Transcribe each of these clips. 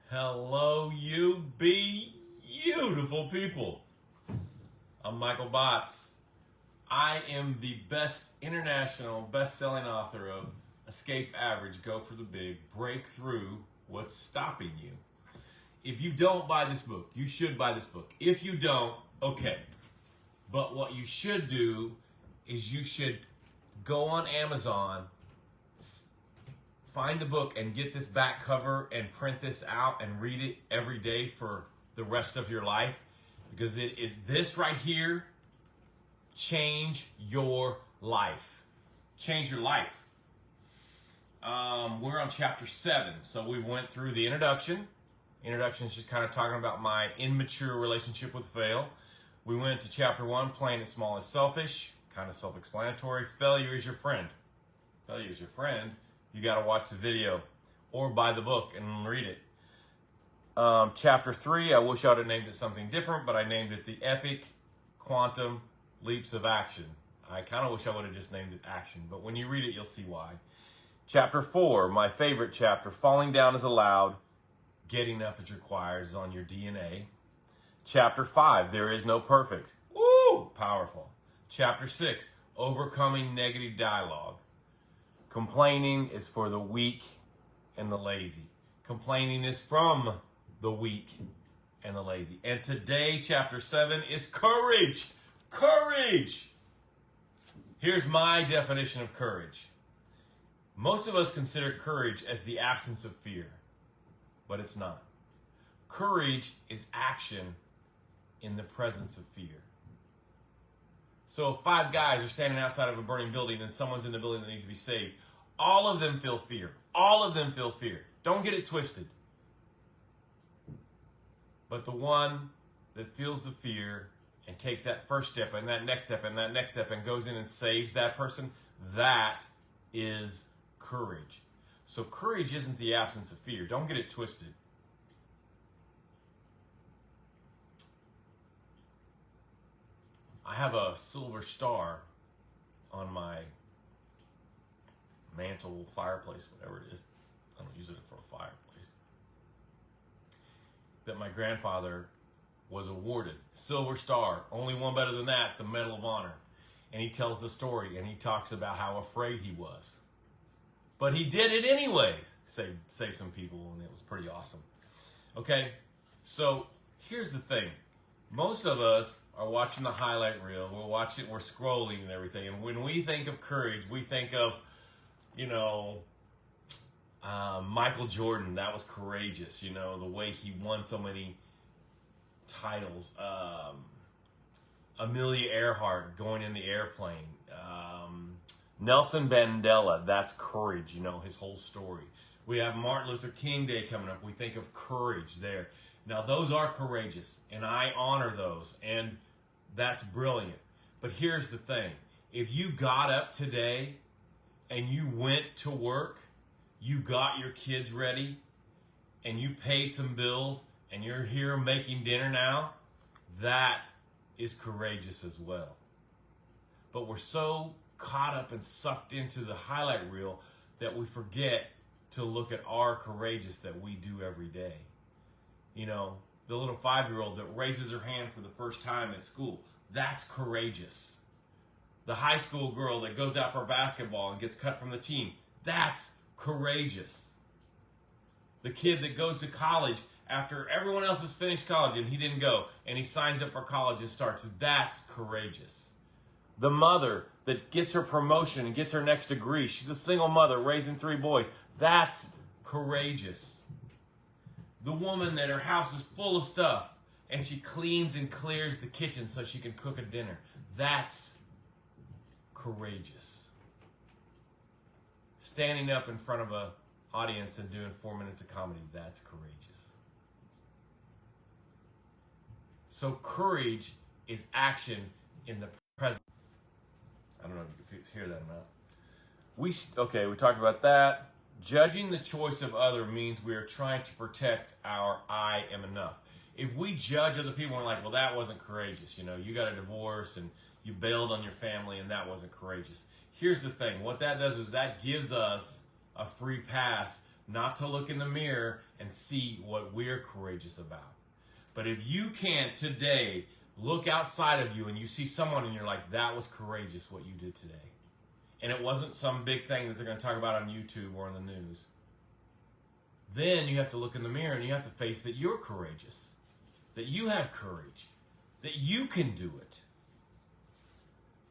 Hello, you beautiful people. I'm Michael Botts. I am the best international best-selling author of Escape Average, Go for the Big, Break Through What's Stopping You. If you don't buy this book, you should buy this book. If you don't, okay. But what you should do is you should go on Amazon, find the book and get this back cover and print this out and read it every day for the rest of your life, because this right here change your life. Change your life. We're on chapter 7, so we went through the introduction. Introduction is just kind of talking about my immature relationship with fail. We went to chapter 1, playing it small is selfish, kind of self-explanatory. Failure is your friend. Failure is your friend. You got to watch the video or buy the book and read it. Chapter 3, I wish I would have named it something different, but I named it the Epic Quantum Leaps of Action. I kind of wish I would have just named it Action, but when you read it, you'll see why. Chapter 4, my favorite chapter, Falling Down is Allowed, Getting Up is Required, is on your DNA. Chapter 5, There is No Perfect. Woo! Powerful. Chapter 6, Overcoming Negative Dialogue. Complaining is for the weak and the lazy. Complaining is from the weak and the lazy. And today, chapter 7 is courage. Courage! Here's my definition of courage. Most of us consider courage as the absence of fear, but it's not. Courage is action in the presence of fear. So if 5 guys are standing outside of a burning building and someone's in the building that needs to be saved, all of them feel fear. All of them feel fear. Don't get it twisted. But the one that feels the fear and takes that first step and that next step and that next step and goes in and saves that person, that is courage. So courage isn't the absence of fear. Don't get it twisted. I have a silver star on my mantle, fireplace, whatever it is. I don't use it for a fireplace. That my grandfather was awarded. Silver Star. Only one better than that, the Medal of Honor. And he tells the story and he talks about how afraid he was. But he did it anyways. Saved some people, and it was pretty awesome. Okay, so here's the thing. Most of us are watching the highlight reel. We're scrolling and everything. And when we think of courage, we think of, Michael Jordan. That was courageous, the way he won so many titles. Amelia Earhart going in the airplane. Nelson Mandela, that's courage, his whole story. We have Martin Luther King Day coming up. We think of courage there. Now, those are courageous, and I honor those, and that's brilliant. But here's the thing. If you got up today and you went to work, you got your kids ready, and you paid some bills, and you're here making dinner now, that is courageous as well. But we're so caught up and sucked into the highlight reel that we forget to look at our courageous that we do every day. The little 5-year-old that raises her hand for the first time at school, that's courageous. The high school girl that goes out for basketball and gets cut from the team, that's courageous. The kid that goes to college after everyone else has finished college and he didn't go, and he signs up for college and starts, that's courageous. The mother that gets her promotion and gets her next degree, she's a single mother raising 3 boys, that's courageous. The woman that her house is full of stuff and she cleans and clears the kitchen so she can cook a dinner, that's courageous. Standing up in front of an audience and doing 4 minutes of comedy, that's courageous. So courage is action in the present. I don't know if you can hear that or not. We talked about that. Judging the choice of other means we are trying to protect our I am enough. If we judge other people and we're like, well, that wasn't courageous. You got a divorce and you bailed on your family and that wasn't courageous. Here's the thing. What that does is that gives us a free pass not to look in the mirror and see what we're courageous about. But if you can't today look outside of you and you see someone and you're like, that was courageous what you did today. And it wasn't some big thing that they're going to talk about on YouTube or in the news. Then you have to look in the mirror and you have to face that you're courageous, that you have courage, that you can do it.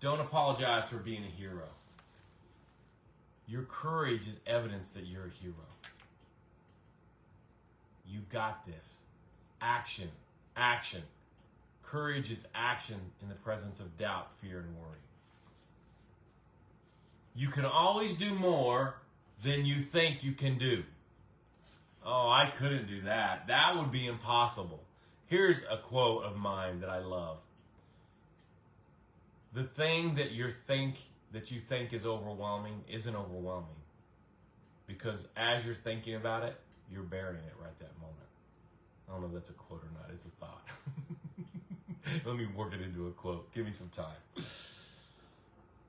Don't apologize for being a hero. Your courage is evidence that you're a hero. You got this. Action. Action. Courage is action in the presence of doubt, fear, and worry. You can always do more than you think you can do. Oh, I couldn't do that. That would be impossible. Here's a quote of mine that I love. The thing that you think is overwhelming isn't overwhelming. Because as you're thinking about it, you're burying it right that moment. I don't know if that's a quote or not. It's a thought. Let me work it into a quote. Give me some time.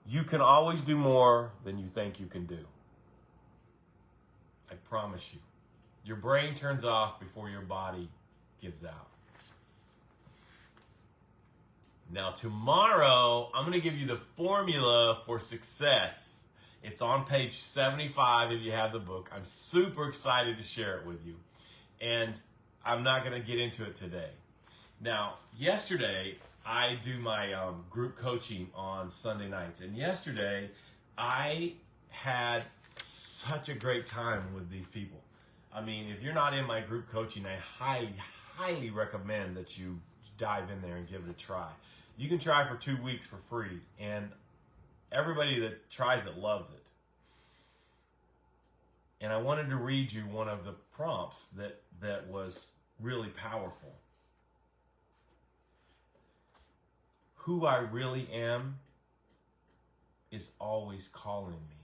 You can always do more than you think you can do. I promise you. Your brain turns off before your body gives out. Now tomorrow, I'm going to give you the formula for success. It's on page 75 if you have the book. I'm super excited to share it with you. And I'm not going to get into it today. Now, yesterday, I do my group coaching on Sunday nights. And yesterday, I had such a great time with these people. I mean, if you're not in my group coaching, I highly, highly recommend that you dive in there and give it a try. You can try for 2 weeks for free, and everybody that tries it loves it. And I wanted to read you one of the prompts that was really powerful. Who I really am is always calling me.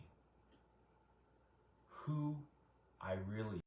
Who I really